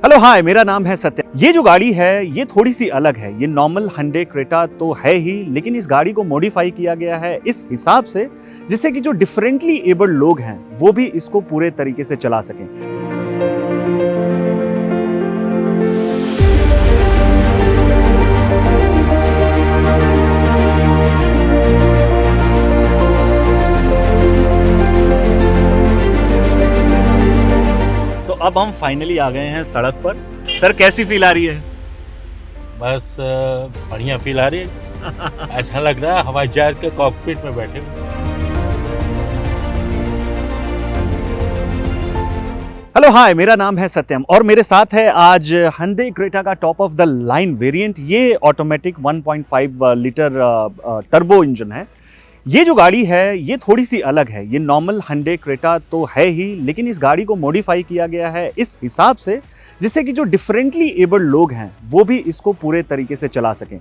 Hello hi, मेरा नाम है सत्यम। ये जो गाड़ी है ये थोड़ी सी अलग है। ये नॉर्मल hyundai क्रेटा तो है ही, लेकिन इस गाड़ी को मॉडिफाई किया गया है इस हिसाब से जिससे कि जो डिफरेंटली एबल्ड लोग हैं वो भी इसको पूरे तरीके से चला सकें। अब हम फाइनली आ गए हैं सड़क पर। सर, कैसी फील आ रही है? बस बढ़िया फील आ रही है। ऐसा लग रहा है हवाई जहाज के कॉकपिट में बैठे हुए। हेलो हाय, मेरा नाम है सत्यम और मेरे साथ है आज hyundai क्रेटा का top of the line variant. ये ऑटोमेटिक 1.5 लीटर टर्बो इंजन है। ये जो गाड़ी है ये थोड़ी सी अलग है। ये नॉर्मल hyundai क्रेटा तो है ही, लेकिन इस गाड़ी को मॉडिफाई किया गया है इस हिसाब से जिससे कि जो डिफरेंटली एबल्ड लोग हैं वो भी इसको पूरे तरीके से चला सकें।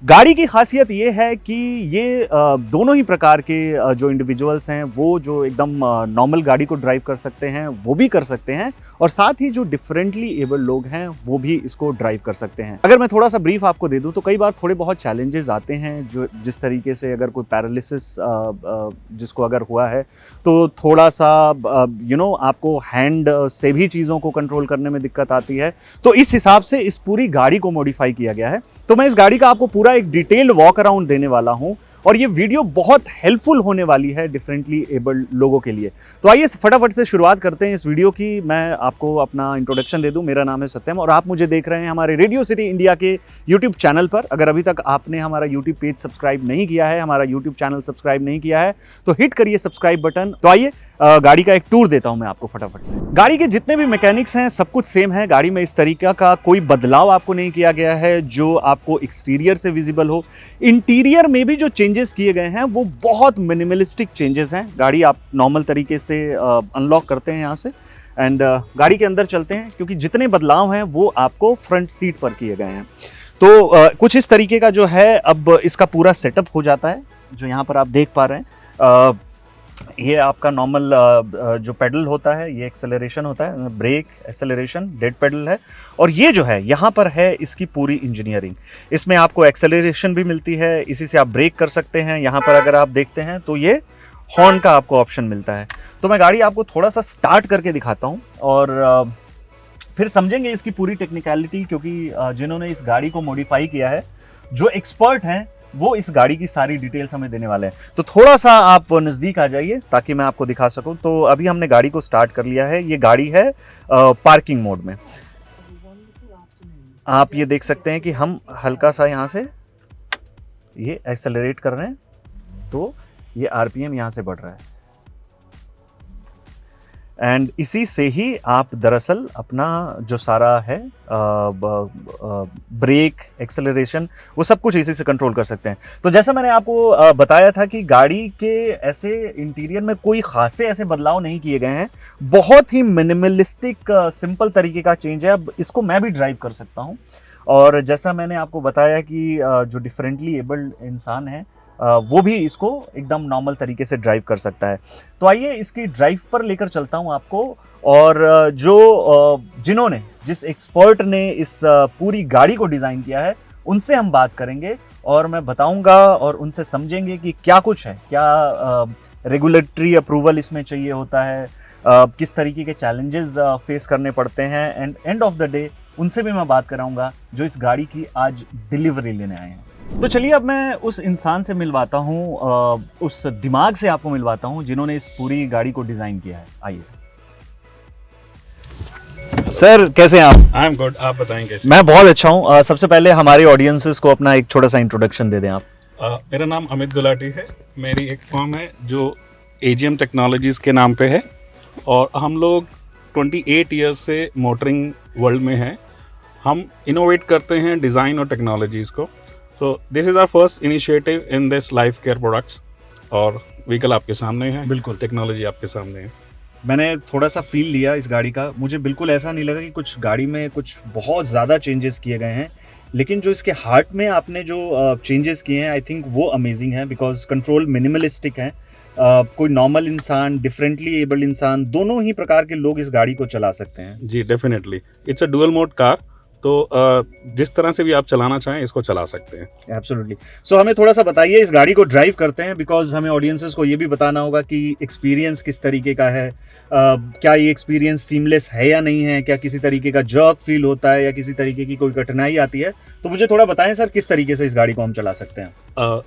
गाड़ी की खासियत ये है कि ये दोनों ही प्रकार के जो इंडिविजुअल्स हैं वो जो एकदम नॉर्मल गाड़ी को ड्राइव कर सकते हैं वो भी कर सकते हैं, और साथ ही जो डिफरेंटली एबल्ड लोग हैं वो भी इसको ड्राइव कर सकते हैं। अगर मैं थोड़ा सा ब्रीफ आपको दे दूं तो कई बार थोड़े बहुत चैलेंजेस आते हैं, जो जिस तरीके से अगर कोई पैरालिसिस जिसको अगर हुआ है तो थोड़ा सा आपको हैंड से भी चीज़ों को कंट्रोल करने में दिक्कत आती है। तो इस हिसाब से इस पूरी गाड़ी को मॉडिफाई किया गया है। तो मैं इस गाड़ी का आपको पूरा एक डिटेल्ड वॉक अराउंड देने वाला हूं और ये वीडियो बहुत हेल्पफुल होने वाली है डिफरेंटली एबल्ड लोगों के लिए। तो आइए फटाफट से शुरुआत करते हैं इस वीडियो की। मैं आपको अपना इंट्रोडक्शन दे दूं। मेरा नाम है सत्यम और आप मुझे देख रहे हैं हमारे रेडियो सिटी इंडिया के यूट्यूब चैनल पर। अगर अभी तक आपने हमारा यूट्यूब पेज सब्सक्राइब नहीं किया है, हमारा यूट्यूब चैनल सब्सक्राइब नहीं किया है, तो हिट करिए सब्सक्राइब बटन। तो आइए गाड़ी का एक टूर देता हूं मैं आपको फटाफट से। गाड़ी के जितने भी मैकेनिक्स हैं सब कुछ सेम है। गाड़ी में इस तरीके का कोई बदलाव आपको नहीं किया गया है जो आपको एक्सटीरियर से विजिबल हो। इंटीरियर में भी जो चेंजेस किए गए हैं वो बहुत मिनिमलिस्टिक चेंजेस हैं। गाड़ी आप नॉर्मल तरीके से अनलॉक करते हैं यहाँ से एंड गाड़ी के अंदर चलते हैं, क्योंकि जितने बदलाव हैं वो आपको फ्रंट सीट पर किए गए हैं। तो कुछ इस तरीके का जो है अब इसका पूरा सेटअप हो जाता है जो यहाँ पर आप देख पा रहे हैं। ये आपका नॉर्मल जो पेडल होता है ये एक्सेलरेशन होता है, ब्रेक, एक्सेलरेशन, डेड पेडल है। और ये जो है यहाँ पर है इसकी पूरी इंजीनियरिंग। इसमें आपको एक्सेलरेशन भी मिलती है, इसी से आप ब्रेक कर सकते हैं। यहाँ पर अगर आप देखते हैं तो ये हॉर्न का आपको ऑप्शन मिलता है। तो मैं गाड़ी आपको थोड़ा सा स्टार्ट करके दिखाता हूँ और फिर समझेंगे इसकी पूरी टेक्निकलिटी, क्योंकि जिन्होंने इस गाड़ी को मॉडिफाई किया है, जो एक्सपर्ट हैं, वो इस गाड़ी की सारी डिटेल्स हमें देने वाले हैं। तो थोड़ा सा आप नज़दीक आ जाइए ताकि मैं आपको दिखा सकूं। तो अभी हमने गाड़ी को स्टार्ट कर लिया है। ये गाड़ी है पार्किंग मोड में। आप ये देख सकते हैं कि हम हल्का सा यहाँ से ये एक्सेलरेट कर रहे हैं तो ये आरपीएम यहाँ से बढ़ रहा है एंड इसी से ही आप दरअसल अपना जो सारा है ब्रेक, एक्सेलरेशन, वो सब कुछ इसी से कंट्रोल कर सकते हैं। तो जैसा मैंने आपको बताया था कि गाड़ी के ऐसे इंटीरियर में कोई खासे ऐसे बदलाव नहीं किए गए हैं। बहुत ही मिनिमलिस्टिक सिंपल तरीके का चेंज है। अब इसको मैं भी ड्राइव कर सकता हूँ और जैसा मैंने आपको बताया कि जो डिफरेंटली एबल्ड इंसान है वो भी इसको एकदम नॉर्मल तरीके से ड्राइव कर सकता है। तो आइए इसकी ड्राइव पर लेकर चलता हूं आपको, और जिन्होंने, जिस एक्सपर्ट ने इस पूरी गाड़ी को डिज़ाइन किया है उनसे हम बात करेंगे और मैं बताऊंगा और उनसे समझेंगे कि क्या कुछ है, क्या रेगुलेटरी अप्रूवल इसमें चाहिए होता है, किस तरीके के चैलेंजेस फेस करने पड़ते हैं, and end of the day उनसे भी मैं बात कराऊंगा जो इस गाड़ी की आज डिलीवरी लेने आए हैं। तो चलिए अब मैं उस इंसान से मिलवाता हूँ, उस दिमाग से आपको मिलवाता हूँ जिन्होंने इस पूरी गाड़ी को डिज़ाइन किया है। आइए सर, कैसे हैं आप? आई एम गुड, आप बताएं कैसे? मैं बहुत अच्छा हूँ। सबसे पहले हमारे ऑडियंसेस को अपना एक छोटा सा इंट्रोडक्शन दे दें आप। मेरा नाम अमित गुलाटी है। मेरी एक फर्म है जो एजीएम टेक्नोलॉजीज के नाम पे है और हम लोग 28 ईयर्स से मोटरिंग वर्ल्ड में हैं। हम इनोवेट करते हैं डिज़ाइन और टेक्नोलॉजीज़ को। So this is our first initiative in this life care products. और व्हीकल आपके सामने है, बिल्कुल टेक्नोलॉजी आपके सामने है। मैंने थोड़ा सा फील लिया इस गाड़ी का। मुझे बिल्कुल ऐसा नहीं लगा कि कुछ गाड़ी में कुछ बहुत ज़्यादा चेंजेस किए गए हैं, लेकिन जो इसके हार्ट में आपने जो चेंजेस किए हैं आई थिंक वो अमेजिंग है, बिकॉज कंट्रोल मिनिमलिस्टिक है। कोई नॉर्मल इंसान, डिफरेंटली एबल्ड इंसान, दोनों ही प्रकार के लोग इस गाड़ी को चला सकते हैं। जी definitely, it's a dual mode car, तो जिस तरह से भी आप चलाना चाहें इसको चला सकते हैं। एब्सोल्युटली। सो हमें थोड़ा सा बताइए, इस गाड़ी को ड्राइव करते हैं बिकॉज हमें ऑडियंसेस को ये भी बताना होगा कि एक्सपीरियंस किस तरीके का है, क्या ये एक्सपीरियंस सीमलेस है या नहीं है, क्या किसी तरीके का जर्क फील होता है या किसी तरीके की कोई कठिनाई आती है। तो मुझे थोड़ा बताएं सर, किस तरीके से इस गाड़ी को हम चला सकते हैं।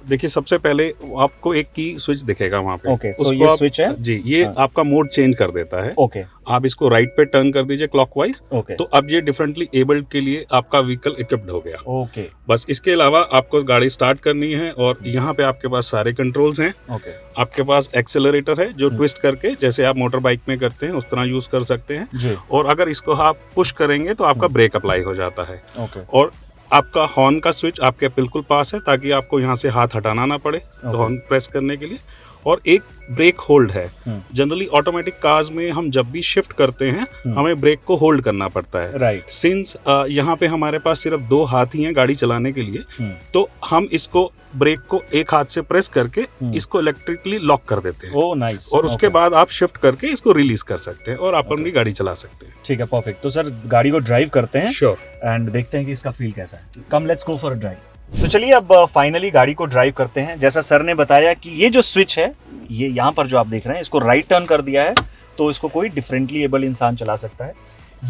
देखिए, सबसे पहले आपको एक की स्विच दिखेगा वहाँ पे। ओके, सो ये स्विच है जी, ये हाँ। आपका मोड चेंज कर देता है। ओके, आप इसको राइट पे टर्न कर दीजिए क्लॉकवाइज, ओके, तो अब ये डिफरेंटली एबल्ड के लिए आपका व्हीकल इक्विप्ड हो गया। ओके, बस इसके अलावा आपको गाड़ी स्टार्ट करनी है और यहाँ पे आपके पास सारे कंट्रोल्स हैं। ओके, आपके पास एक्सेलरेटर है जो ट्विस्ट करके, जैसे आप मोटर बाइक में करते हैं उस तरह यूज कर सकते हैं। जी, और अगर इसको आप पुश करेंगे तो आपका ब्रेक अप्लाई हो जाता है। ओके, और आपका हॉर्न का स्विच आपके बिल्कुल पास है, ताकि आपको यहाँ से हाथ हटाना ना पड़े तो हॉर्न प्रेस करने के लिए। और एक ब्रेक होल्ड है। जनरली ऑटोमेटिक कार्स में हम जब भी शिफ्ट करते हैं हमें ब्रेक को होल्ड करना पड़ता है। राइट। सिंस यहाँ पे हमारे पास सिर्फ 2 हाथ ही हैं गाड़ी चलाने के लिए, तो हम इसको ब्रेक को एक हाथ से प्रेस करके इसको इलेक्ट्रिकली लॉक कर देते हैं। Oh nice. और उसके बाद आप शिफ्ट करके इसको रिलीज कर सकते हैं और आप अपनी गाड़ी चला सकते हैं। ठीक है, परफेक्ट। तो सर गाड़ी को ड्राइव करते हैं श्योर, एंड देखते हैं कि इसका फील कैसा है। Come let's go for a drive. तो चलिए अब फाइनली गाड़ी को ड्राइव करते हैं। जैसा सर ने बताया कि ये जो स्विच है, ये यहाँ पर जो आप देख रहे हैं, इसको राइट टर्न कर दिया है तो इसको कोई डिफरेंटली एबल इंसान चला सकता है।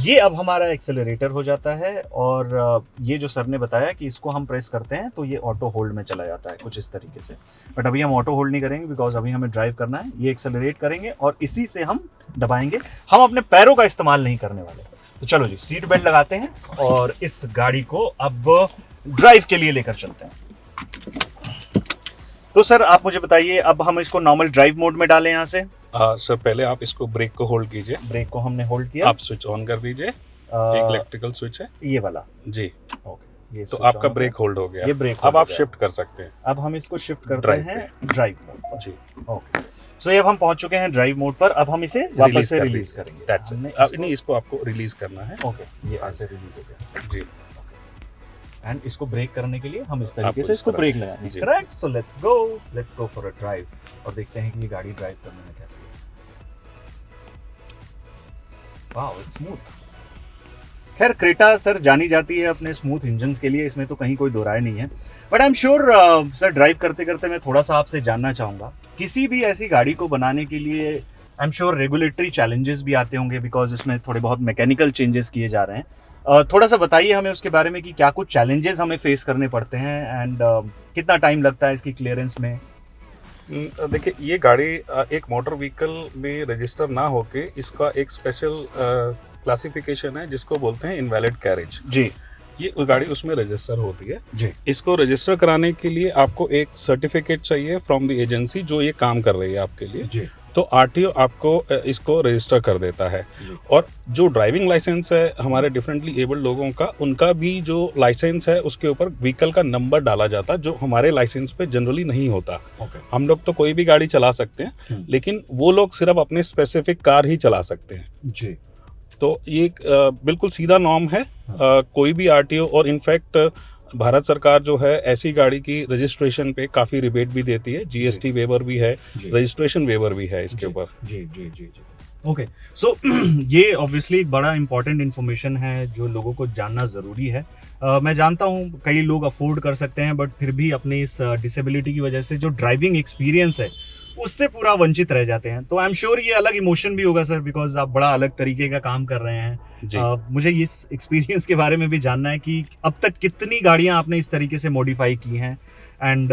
ये अब हमारा एक्सेलरेटर हो जाता है और ये जो सर ने बताया कि इसको हम प्रेस करते हैं तो ये ऑटो होल्ड में चला जाता है कुछ इस तरीके से। बट अभी हम ऑटो होल्ड नहीं करेंगे बिकॉज अभी हमें ड्राइव करना है। ये एक्सेलरेट करेंगे और इसी से हम दबाएंगे, हम अपने पैरों का इस्तेमाल नहीं करने वाले। तो चलो जी, सीट बेल्ट लगाते हैं और इस गाड़ी को अब ड्राइव के लिए लेकर चलते हैं। तो सर आप मुझे बताइए, अब हम इसको नॉर्मल ड्राइव मोड में डालें यहाँ से। सर पहले आप इसको ब्रेक को होल्ड कीजिए। ब्रेक को हमने होल्ड किया। आप स्विच ऑन कर दीजिए। एक इलेक्ट्रिकल स्विच है ये वाला। जी, ओके, ये तो आपका ब्रेक होल्ड हो गया। ये ब्रेक अब आप शिफ्ट कर सकते हैं। अब हम इसको शिफ्ट करते हैं ड्राइव मोड पर। जी, ओके। सो ये अब हम पहुंच चुके हैं ड्राइव मोड पर। अब हम इसे वापस से रिलीज करेंगे। अब नहीं, इसको आपको रिलीज करना है। ओके, ये ऐसे रिलीज हो गया जी। एंड इसको ब्रेक करने के लिए हम इस तरीके आपको से इस इसको तरह ब्रेक से। लगाएंगे। Correct. So let's go for a drive और देखते हैं कि ये गाड़ी ड्राइव करने में कैसी है। Wow, it's smooth. खैर क्रेटा सर जानी जाती है अपने स्मूथ इंजन्स के लिए, इसमें तो कहीं कोई दो राय नहीं है। But I am sure sir, drive करते करते मैं थोड़ा सा आपसे जानना चाहूँगा, किसी भी ऐसी गाड़ी को बनाने के लिए I am sure regulatory challenges भी आते होंगे बिकॉज इसमें थोड़े बहुत मैकेनिकल चेंजेस किए जा रहे हैं। थोड़ा सा बताइए हमें उसके बारे में कि क्या कुछ चैलेंजेस हमें फेस करने पड़ते हैं एंड कितना टाइम लगता है इसकी क्लियरेंस में। देखिए, ये गाड़ी एक मोटर व्हीकल में रजिस्टर ना होके इसका एक स्पेशल क्लासिफिकेशन है जिसको बोलते हैं इनवैलिड कैरेज। जी, ये गाड़ी उसमें रजिस्टर होती है। जी, इसको रजिस्टर कराने के लिए आपको एक सर्टिफिकेट चाहिए फ्रॉम द एजेंसी जो ये काम कर रही है आपके लिए। जी, तो आरटीओ आपको इसको रजिस्टर कर देता है। और जो ड्राइविंग लाइसेंस है हमारे डिफरेंटली एबल्ड लोगों का, उनका भी जो लाइसेंस है उसके ऊपर व्हीकल का नंबर डाला जाता है, जो हमारे लाइसेंस पे जनरली नहीं होता। हम लोग तो कोई भी गाड़ी चला सकते हैं, लेकिन वो लोग सिर्फ अपने स्पेसिफिक कार ही चला सकते हैं। जी। तो ये बिल्कुल सीधा नॉर्म है। कोई भी आरटीओ, और इनफैक्ट भारत सरकार जो है ऐसी गाड़ी की रजिस्ट्रेशन पे काफी रिबेट भी देती है। जीएसटी वेवर भी है, रजिस्ट्रेशन वेवर भी है इसके ऊपर। जी जी जी जी। ओके, सो ये ऑब्वियसली एक बड़ा इंपॉर्टेंट इन्फॉर्मेशन है जो लोगों को जानना ज़रूरी है। मैं जानता हूँ कई लोग अफोर्ड कर सकते हैं बट फिर भी अपनी इस डिसेबिलिटी की वजह से जो ड्राइविंग एक्सपीरियंस है उससे पूरा वंचित रह जाते हैं। तो आई एम श्योर ये अलग इमोशन भी होगा सर, बिकॉज आप बड़ा अलग तरीके का काम कर रहे हैं। मुझे इस एक्सपीरियंस के बारे में भी जानना है कि अब तक कितनी गाड़ियां आपने इस तरीके से मॉडिफाई की हैं एंड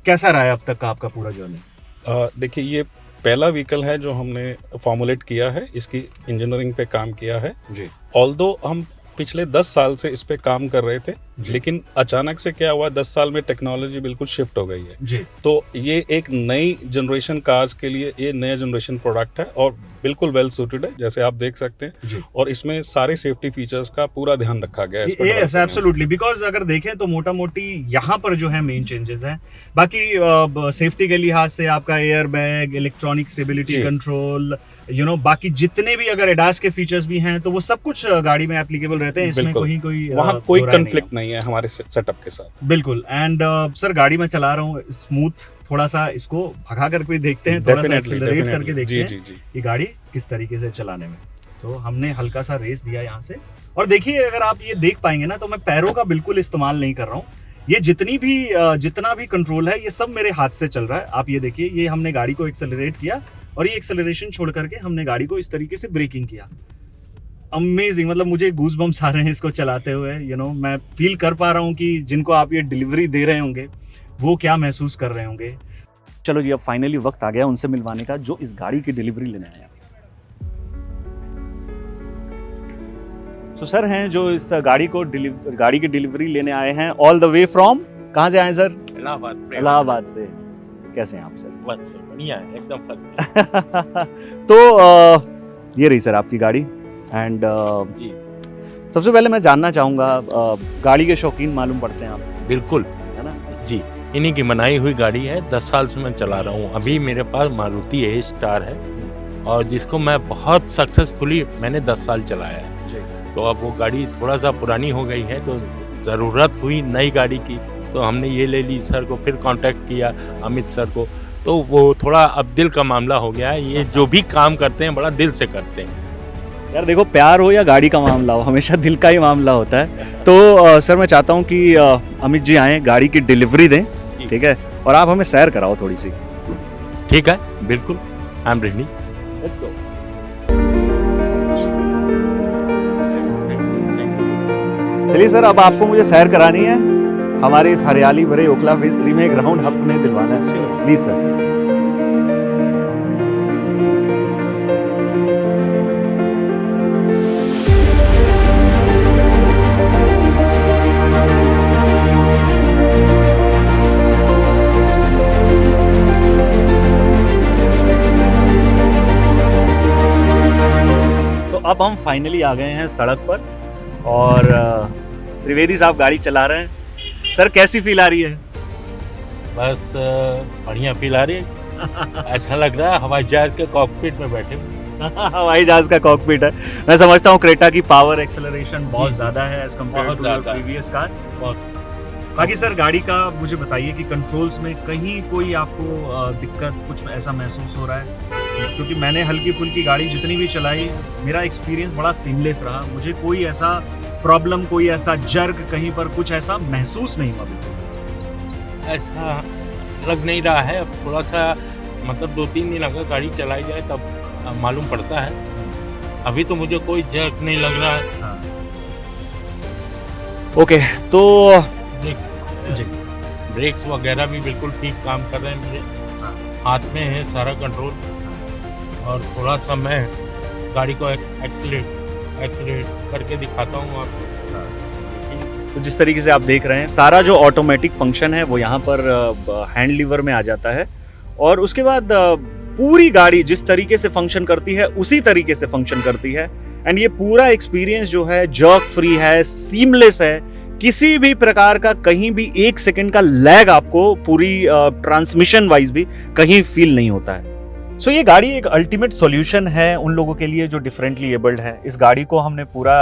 कैसा रहा है अब तक का आपका पूरा जर्नी। देखिए, ये पहला व्हीकल है जो हमने फॉर्मुलेट किया है, इसकी इंजीनियरिंग पे काम किया है जी। ऑल्दो हम पिछले 10 साल से इस पे काम कर रहे थे, लेकिन अचानक से क्या हुआ, 10 साल में टेक्नोलॉजी बिल्कुल शिफ्ट हो गई है जी। तो ये एक नई जनरेशन कार्स के लिए ये नया जनरेशन प्रोडक्ट है और बिल्कुल वेल सूटेड है, जैसे आप देख सकते हैं जी। और इसमें सारे सेफ्टी फीचर्स का पूरा ध्यान रखा गया है। यस, एब्सोल्युटली, बिकॉज अगर देखें तो मोटा मोटी यहाँ पर जो है मेन चेंजेस हैं। बाकी सेफ्टी के लिहाज से आपका air bag, electronic stability control, बाकी जितने भी अगर एडास के फीचर्स भी हैं तो वो सब कुछ गाड़ी में एप्लीकेबल रहते हैं। इसमें वहाँ कोई कंफ्लिक्ट नहीं है हमारे सेटअप के साथ। बिल्कुल। एंड सर गाड़ी में चला रहा हूँ, स्मूथ थोड़ा सा इसको भगा करके देखते हैं, थोड़ा सा एक्सेलरेट करके देखते जी, हैं जी, जी। ये गाड़ी किस तरीके से चलाने में। सो हमने हल्का सा रेस दिया यहाँ से, और देखिए अगर आप ये देख पाएंगे ना, तो मैं पैरों का बिल्कुल इस्तेमाल नहीं कर रहा हूँ। ये जितना भी कंट्रोल है ये सब मेरे हाथ से चल रहा है। आप ये देखिए, ये हमने गाड़ी को एक्सेलरेट किया और ये एक्सेलरेशन छोड़ करके हमने गाड़ी को इस तरीके से ब्रेकिंग किया। अमेजिंग, मतलब मुझे गूज बम्स आ रहे हैं इसको चलाते हुए। मैं फील कर पा रहा हूँ कि जिनको आप ये डिलीवरी दे रहे होंगे वो क्या महसूस कर रहे होंगे। चलो जी, अब फाइनली वक्त आ गया उनसे मिलवाने का जो इस गाड़ी की डिलीवरी लेने आए हैं। तो सर हैं जो इस गाड़ी की डिलीवरी लेने आए हैं, ऑल द वे फ्रॉम, कहाँ से आए सर? इलाहाबाद से। कैसे हैं आप सर? बस बढ़िया है, एकदम फर्स्ट। तो ये रही सर आपकी गाड़ी। एंड जी सबसे पहले मैं जानना चाहूँगा, गाड़ी के शौकीन मालूम पड़ते हैं आप, बिल्कुल, है ना? जी इन्हीं की बनाई हुई गाड़ी है, 10 साल से मैं चला रहा हूँ। अभी मेरे पास मारुति एज स्टार है और जिसको मैं बहुत सक्सेसफुली मैंने 10 साल चलाया है। तो अब वो गाड़ी थोड़ा सा पुरानी हो गई है, तो ज़रूरत हुई नई गाड़ी की, तो हमने ये ले ली। सर को फिर कांटेक्ट किया, अमित सर को, तो वो थोड़ा अब दिल का मामला हो गया है। ये जो भी काम करते हैं बड़ा दिल से करते हैं। यार देखो, प्यार हो या गाड़ी का मामला हो, हमेशा दिल का ही मामला होता है। तो सर मैं चाहता हूँ कि अमित जी आए, गाड़ी की डिलीवरी दें, ठीक है, और आप हमें सैर कराओ थोड़ी सी। ठीक है, बिल्कुल, I am ready. Let's go. चलिए सर, अब आपको मुझे सैर करानी है हमारे इस हरियाली भरे ओखला फेज 3 में। एक राउंड अपने दिलवाना है, प्लीज सर। तो अब हम फाइनली आ गए हैं सड़क पर और त्रिवेदी साहब गाड़ी चला रहे हैं। सर कैसी फील आ रही है? बस बढ़िया फील आ रही है। ऐसा लग रहा है हवाई जहाज के कॉकपिट में बैठे हुए। हवाई जहाज का कॉकपिट है। मैं समझता हूँ क्रेटा की पावर एक्सेलरेशन बहुत ज्यादा है एज कम्पेयर बहुत टू ज्यादा प्रीवियस कार। बहुत। बाकी सर गाड़ी का मुझे बताइए कि कंट्रोल्स में कहीं कोई आपको दिक्कत कुछ ऐसा महसूस हो रहा है? क्योंकि मैंने हल्की फुल्की गाड़ी जितनी भी चलाई, मेरा एक्सपीरियंस बड़ा सीमलेस रहा। मुझे कोई ऐसा प्रॉब्लम, कोई ऐसा जर्क कहीं पर कुछ ऐसा महसूस नहीं हुआ। ऐसा लग नहीं रहा है। अब थोड़ा सा मतलब 2-3 दिन अगर गाड़ी चलाई जाए तब मालूम पड़ता है। अभी तो मुझे कोई जर्क नहीं लग रहा है। हाँ। ओके, तो जी, ब्रेक्स वगैरह भी बिल्कुल ठीक काम कर रहे हैं। मेरे हाथ में है सारा कंट्रोल, और थोड़ा सा मैं गाड़ी को एक्सीलरेट करके दिखाता हूँ आपको। तो जिस तरीके से आप देख रहे हैं, सारा जो ऑटोमेटिक फंक्शन है वो यहाँ पर हैंड लीवर में आ जाता है, और उसके बाद पूरी गाड़ी जिस तरीके से फंक्शन करती है उसी तरीके से फंक्शन करती है। एंड ये पूरा एक्सपीरियंस जो है जर्क फ्री है, सीमलेस है। किसी भी प्रकार का कहीं भी 1 सेकंड का लैग आपको पूरी ट्रांसमिशन वाइज भी कहीं फील नहीं होता है। सो ये गाड़ी एक अल्टीमेट सॉल्यूशन है उन लोगों के लिए जो डिफरेंटली एबल्ड है। इस गाड़ी को हमने पूरा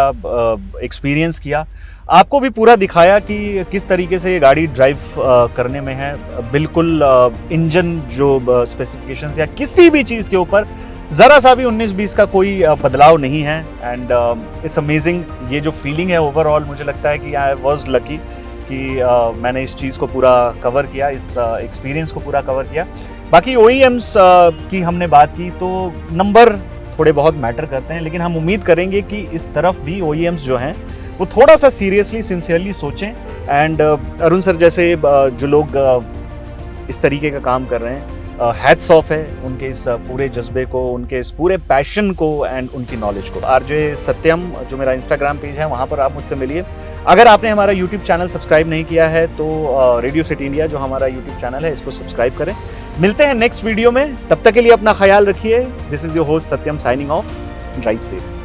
एक्सपीरियंस किया, आपको भी पूरा दिखाया कि किस तरीके से ये गाड़ी ड्राइव करने में है। बिल्कुल इंजन जो स्पेसिफिकेशंस या किसी भी चीज़ के ऊपर ज़रा सा भी 19-20 का कोई बदलाव नहीं है। And it's amazing. ये जो फीलिंग है ओवरऑल, मुझे लगता है कि आई वॉज लकी कि मैंने इस चीज़ को पूरा कवर किया, इस एक्सपीरियंस को पूरा कवर किया। बाकी OEMs की हमने बात की तो नंबर थोड़े बहुत मैटर करते हैं, लेकिन हम उम्मीद करेंगे कि इस तरफ भी OEMs जो हैं वो थोड़ा सा सीरियसली, सिंसियरली सोचें। एंड अरुण सर जैसे जो लोग इस तरीके का काम कर रहे हैं, हैट्स ऑफ है उनके इस पूरे जज्बे को, उनके इस पूरे पैशन को एंड उनकी नॉलेज को। RJ सत्यम जो मेरा इंस्टाग्राम पेज है, वहाँ पर आप मुझसे मिलिए। अगर आपने हमारा यूट्यूब चैनल सब्सक्राइब नहीं किया है तो रेडियो सिटी इंडिया जो हमारा यूट्यूब चैनल है इसको सब्सक्राइब करें। मिलते हैं नेक्स्ट वीडियो में, तब तक के लिए अपना ख्याल रखिए। This is your host Satyam signing off. Drive safe.